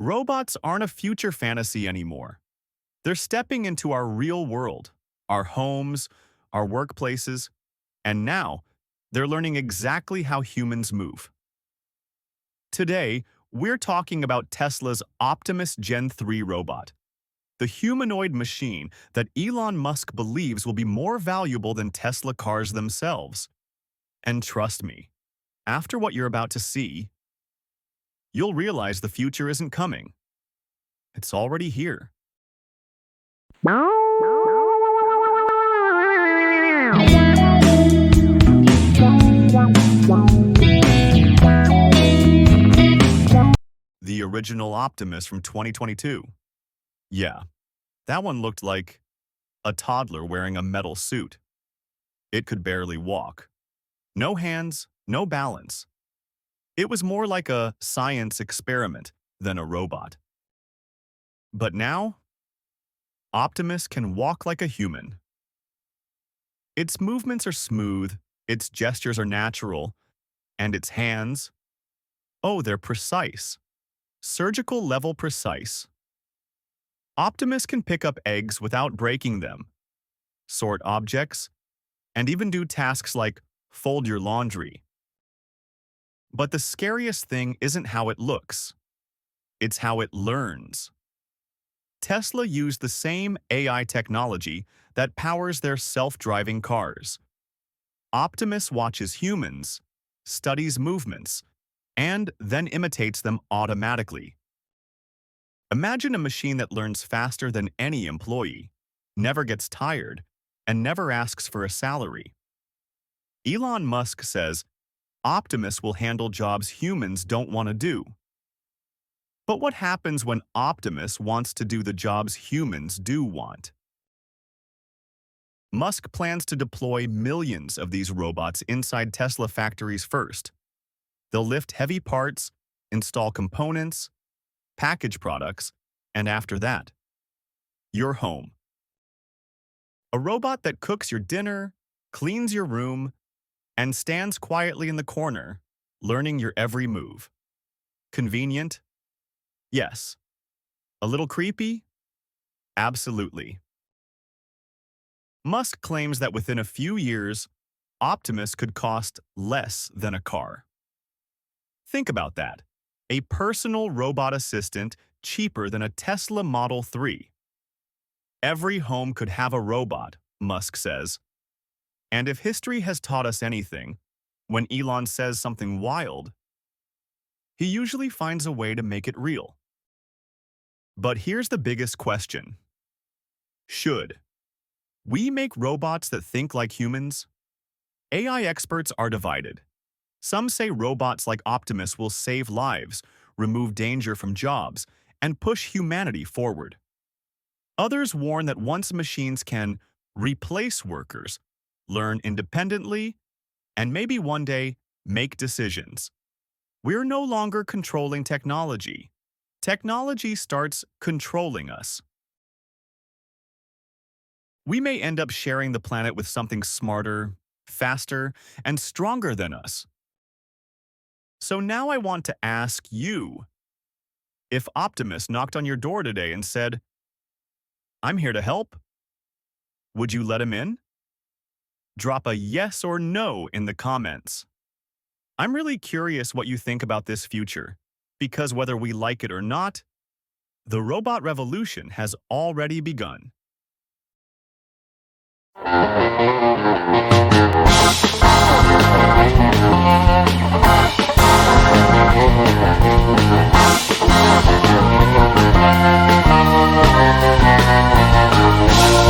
Robots aren't a future fantasy anymore. They're stepping into our real world, our homes, our workplaces, and now they're learning exactly how humans move. Today, we're talking about Tesla's Optimus Gen 3 robot, the humanoid machine that Elon Musk believes will be more valuable than Tesla cars themselves. And trust me, after what you're about to see, you'll realize the future isn't coming. It's already here. The original Optimus from 2022. Yeah, that one looked like a toddler wearing a metal suit. It could barely walk. No hands, no balance. It was more like a science experiment than a robot. But now, Optimus can walk like a human. Its movements are smooth, its gestures are natural, and its hands, oh, they're precise. Surgical level precise. Optimus can pick up eggs without breaking them, sort objects, and even do tasks like fold your laundry. But the scariest thing isn't how it looks. It's how it learns. Tesla used the same AI technology that powers their self-driving cars. Optimus watches humans, studies movements, and then imitates them automatically. Imagine a machine that learns faster than any employee, never gets tired, and never asks for a salary. Elon Musk says Optimus will handle jobs humans don't want to do. But what happens when Optimus wants to do the jobs humans do want? Musk plans to deploy millions of these robots inside Tesla factories first. They'll lift heavy parts, install components, package products, and after that, you're home. A robot that cooks your dinner, cleans your room, and stands quietly in the corner, learning your every move. Convenient? Yes. A little creepy? Absolutely. Musk claims that within a few years, Optimus could cost less than a car. Think about that. A personal robot assistant cheaper than a Tesla Model 3. Every home could have a robot, Musk says. And if history has taught us anything, when Elon says something wild, he usually finds a way to make it real. But here's the biggest question. Should we make robots that think like humans? AI experts are divided. Some say robots like Optimus will save lives, remove danger from jobs, and push humanity forward. Others warn that once machines can replace workers, learn independently, and maybe one day make decisions, we're no longer controlling technology. Technology starts controlling us. We may end up sharing the planet with something smarter, faster, and stronger than us. So now I want to ask you, if Optimus knocked on your door today and said, "I'm here to help," would you let him in? Drop a yes or no in the comments. I'm really curious what you think about this future, because whether we like it or not, the robot revolution has already begun.